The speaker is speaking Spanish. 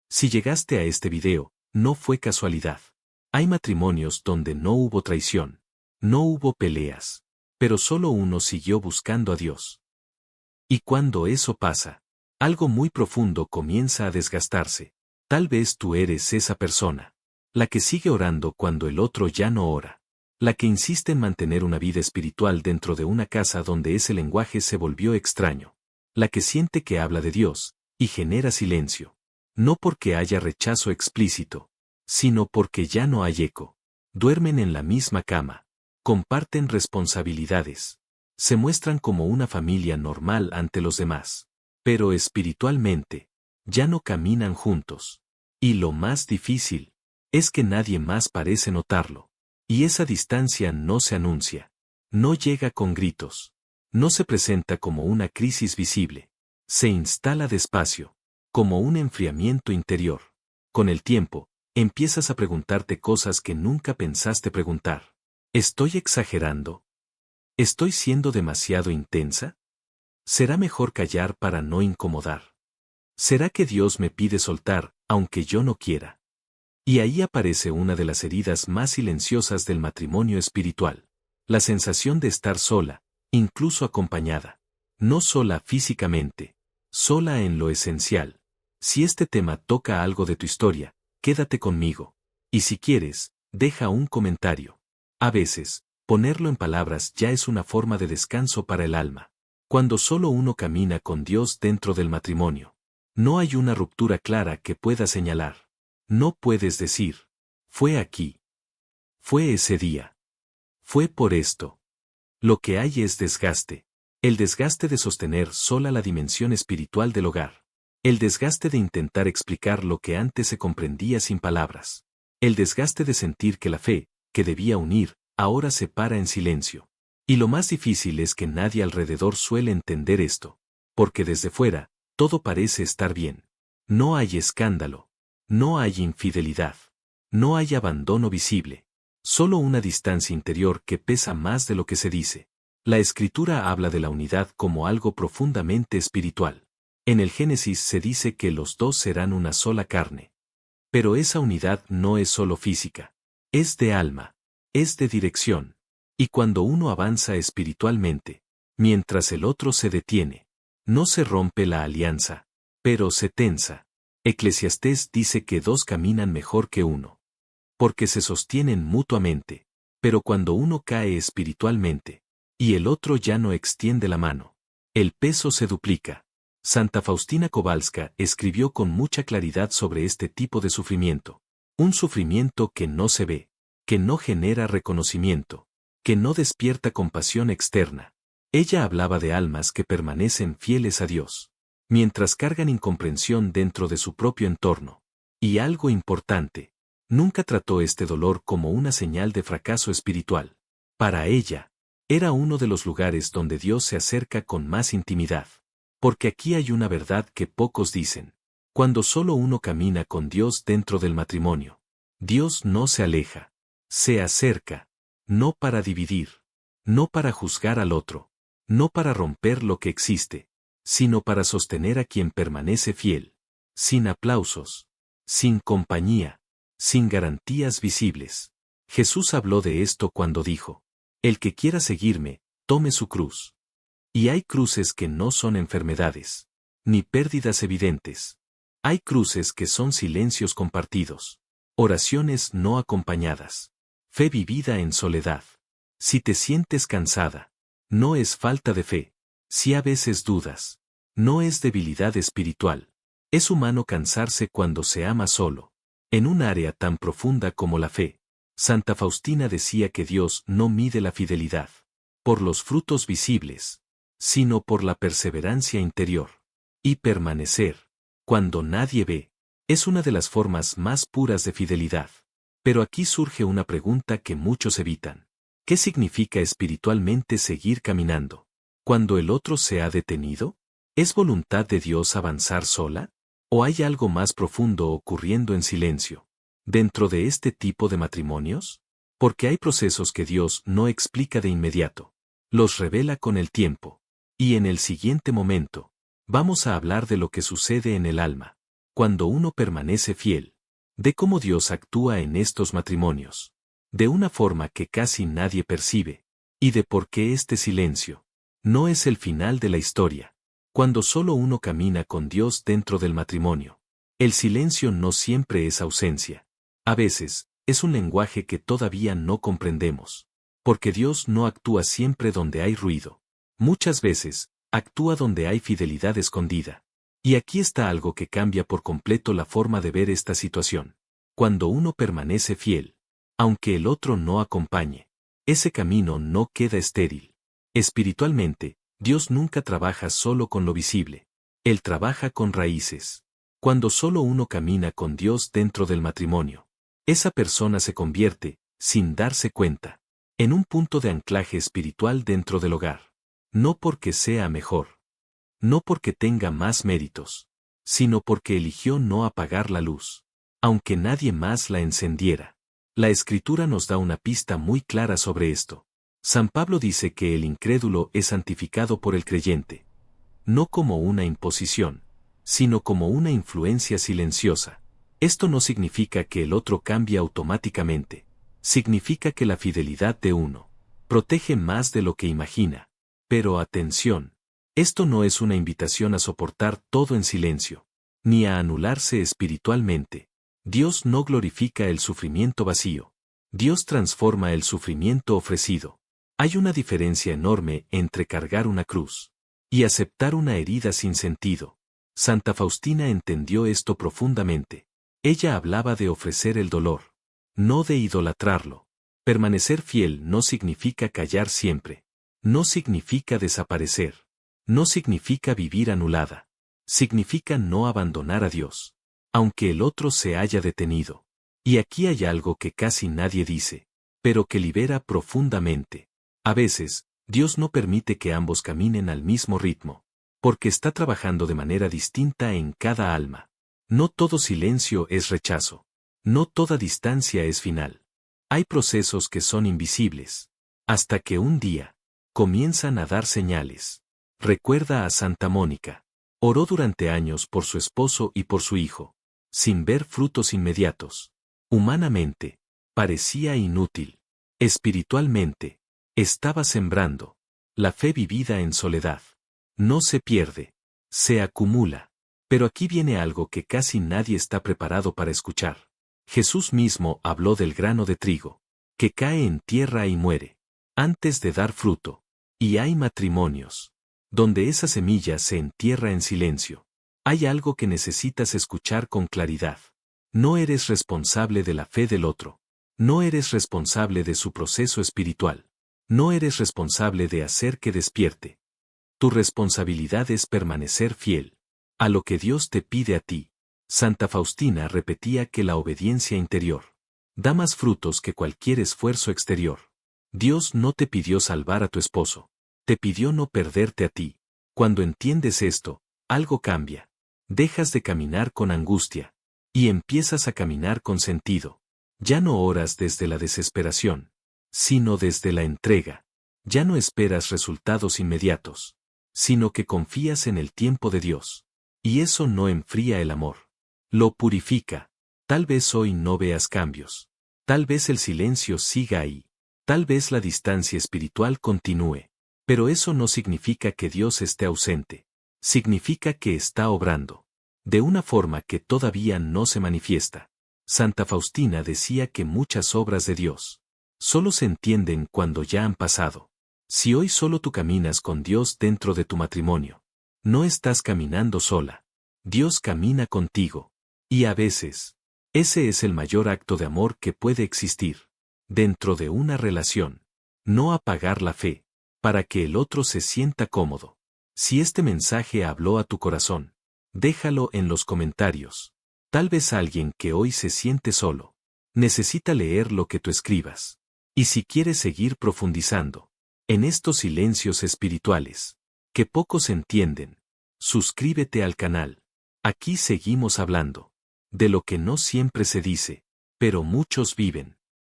Si llegaste a este video, no fue casualidad. Hay matrimonios donde no hubo traición, no hubo peleas, pero solo uno siguió buscando a Dios. Y cuando eso pasa, algo muy profundo comienza a desgastarse. Tal vez tú eres esa persona, la que sigue orando cuando el otro ya no ora, la que insiste en mantener una vida espiritual dentro de una casa donde ese lenguaje se volvió extraño, la que siente que habla de Dios, y genera silencio. No porque haya rechazo explícito, sino porque ya no hay eco. Duermen en la misma cama, comparten responsabilidades, se muestran como una familia normal ante los demás, pero espiritualmente, ya no caminan juntos. Y lo más difícil, es que nadie más parece notarlo. Y esa distancia no se anuncia, no llega con gritos, no se presenta como una crisis visible, se instala despacio, como un enfriamiento interior. Con el tiempo, empiezas a preguntarte cosas que nunca pensaste preguntar. ¿Estoy exagerando? ¿Estoy siendo demasiado intensa? ¿Será mejor callar para no incomodar? ¿Será que Dios me pide soltar, aunque yo no quiera? Y ahí aparece una de las heridas más silenciosas del matrimonio espiritual. La sensación de estar sola, incluso acompañada. No sola físicamente, sola en lo esencial. Si este tema toca algo de tu historia, quédate conmigo. Y si quieres, deja un comentario. A veces, ponerlo en palabras ya es una forma de descanso para el alma. Cuando solo uno camina con Dios dentro del matrimonio, no hay una ruptura clara que pueda señalar. No puedes decir, fue aquí. Fue ese día. Fue por esto. Lo que hay es desgaste. El desgaste de sostener sola la dimensión espiritual del hogar. El desgaste de intentar explicar lo que antes se comprendía sin palabras. El desgaste de sentir que la fe, que debía unir, ahora se para en silencio. Y lo más difícil es que nadie alrededor suele entender esto. Porque desde fuera, todo parece estar bien. No hay escándalo. No hay infidelidad. No hay abandono visible. Solo una distancia interior que pesa más de lo que se dice. La Escritura habla de la unidad como algo profundamente espiritual. En el Génesis se dice que los dos serán una sola carne. Pero esa unidad no es solo física. Es de alma. Es de dirección. Y cuando uno avanza espiritualmente, mientras el otro se detiene, no se rompe la alianza, pero se tensa. Eclesiastés dice que dos caminan mejor que uno. Porque se sostienen mutuamente. Pero cuando uno cae espiritualmente, y el otro ya no extiende la mano, el peso se duplica. Santa Faustina Kowalska escribió con mucha claridad sobre este tipo de sufrimiento. Un sufrimiento que no se ve, que no genera reconocimiento, que no despierta compasión externa. Ella hablaba de almas que permanecen fieles a Dios, mientras cargan incomprensión dentro de su propio entorno. Y algo importante, nunca trató este dolor como una señal de fracaso espiritual. Para ella, era uno de los lugares donde Dios se acerca con más intimidad. Porque aquí hay una verdad que pocos dicen. Cuando solo uno camina con Dios dentro del matrimonio, Dios no se aleja, se acerca, no para dividir, no para juzgar al otro, no para romper lo que existe, sino para sostener a quien permanece fiel, sin aplausos, sin compañía, sin garantías visibles. Jesús habló de esto cuando dijo, el que quiera seguirme, tome su cruz. Y hay cruces que no son enfermedades, ni pérdidas evidentes. Hay cruces que son silencios compartidos, oraciones no acompañadas, fe vivida en soledad. Si te sientes cansada, no es falta de fe. Si a veces dudas, no es debilidad espiritual. Es humano cansarse cuando se ama solo. En un área tan profunda como la fe, Santa Faustina decía que Dios no mide la fidelidad por los frutos visibles, sino por la perseverancia interior. Y permanecer, cuando nadie ve, es una de las formas más puras de fidelidad. Pero aquí surge una pregunta que muchos evitan. ¿Qué significa espiritualmente seguir caminando? ¿Cuando el otro se ha detenido? ¿Es voluntad de Dios avanzar sola? ¿O hay algo más profundo ocurriendo en silencio, dentro de este tipo de matrimonios? Porque hay procesos que Dios no explica de inmediato. Los revela con el tiempo. Y en el siguiente momento, vamos a hablar de lo que sucede en el alma. Cuando uno permanece fiel. De cómo Dios actúa en estos matrimonios. De una forma que casi nadie percibe. Y de por qué este silencio. No es el final de la historia. Cuando solo uno camina con Dios dentro del matrimonio. El silencio no siempre es ausencia. A veces, es un lenguaje que todavía no comprendemos. Porque Dios no actúa siempre donde hay ruido. Muchas veces, actúa donde hay fidelidad escondida. Y aquí está algo que cambia por completo la forma de ver esta situación. Cuando uno permanece fiel, aunque el otro no acompañe, ese camino no queda estéril. Espiritualmente, Dios nunca trabaja solo con lo visible. Él trabaja con raíces. Cuando solo uno camina con Dios dentro del matrimonio, esa persona se convierte, sin darse cuenta, en un punto de anclaje espiritual dentro del hogar. No porque sea mejor. No porque tenga más méritos. Sino porque eligió no apagar la luz. Aunque nadie más la encendiera. La Escritura nos da una pista muy clara sobre esto. San Pablo dice que el incrédulo es santificado por el creyente. No como una imposición, sino como una influencia silenciosa. Esto no significa que el otro cambie automáticamente. Significa que la fidelidad de uno protege más de lo que imagina. Pero atención, esto no es una invitación a soportar todo en silencio, ni a anularse espiritualmente. Dios no glorifica el sufrimiento vacío. Dios transforma el sufrimiento ofrecido. Hay una diferencia enorme entre cargar una cruz y aceptar una herida sin sentido. Santa Faustina entendió esto profundamente. Ella hablaba de ofrecer el dolor, no de idolatrarlo. Permanecer fiel no significa callar siempre. No significa desaparecer. No significa vivir anulada. Significa no abandonar a Dios, aunque el otro se haya detenido. Y aquí hay algo que casi nadie dice, pero que libera profundamente. A veces, Dios no permite que ambos caminen al mismo ritmo, porque está trabajando de manera distinta en cada alma. No todo silencio es rechazo. No toda distancia es final. Hay procesos que son invisibles, hasta que un día comienzan a dar señales. Recuerda a Santa Mónica. Oró durante años por su esposo y por su hijo, sin ver frutos inmediatos. Humanamente, parecía inútil. Espiritualmente, estaba sembrando. La fe vivida en soledad no se pierde, se acumula. Pero aquí viene algo que casi nadie está preparado para escuchar. Jesús mismo habló del grano de trigo, que cae en tierra y muere, antes de dar fruto. Y hay matrimonios donde esa semilla se entierra en silencio. Hay algo que necesitas escuchar con claridad. No eres responsable de la fe del otro. No eres responsable de su proceso espiritual. No eres responsable de hacer que despierte. Tu responsabilidad es permanecer fiel a lo que Dios te pide a ti. Santa Faustina repetía que la obediencia interior da más frutos que cualquier esfuerzo exterior. Dios no te pidió salvar a tu esposo. Te pidió no perderte a ti. Cuando entiendes esto, algo cambia. Dejas de caminar con angustia y empiezas a caminar con sentido. Ya no oras desde la desesperación, sino desde la entrega. Ya no esperas resultados inmediatos, sino que confías en el tiempo de Dios. Y eso no enfría el amor. Lo purifica. Tal vez hoy no veas cambios. Tal vez el silencio siga ahí. Tal vez la distancia espiritual continúe. Pero eso no significa que Dios esté ausente. Significa que está obrando. De una forma que todavía no se manifiesta. Santa Faustina decía que muchas obras de Dios solo se entienden cuando ya han pasado. Si hoy solo tú caminas con Dios dentro de tu matrimonio, no estás caminando sola. Dios camina contigo. Y a veces, ese es el mayor acto de amor que puede existir. Dentro de una relación. No apagar la fe, para que el otro se sienta cómodo. Si este mensaje habló a tu corazón, déjalo en los comentarios. Tal vez alguien que hoy se siente solo necesita leer lo que tú escribas. Y si quieres seguir profundizando en estos silencios espirituales, que pocos entienden, suscríbete al canal. Aquí seguimos hablando de lo que no siempre se dice, pero muchos viven.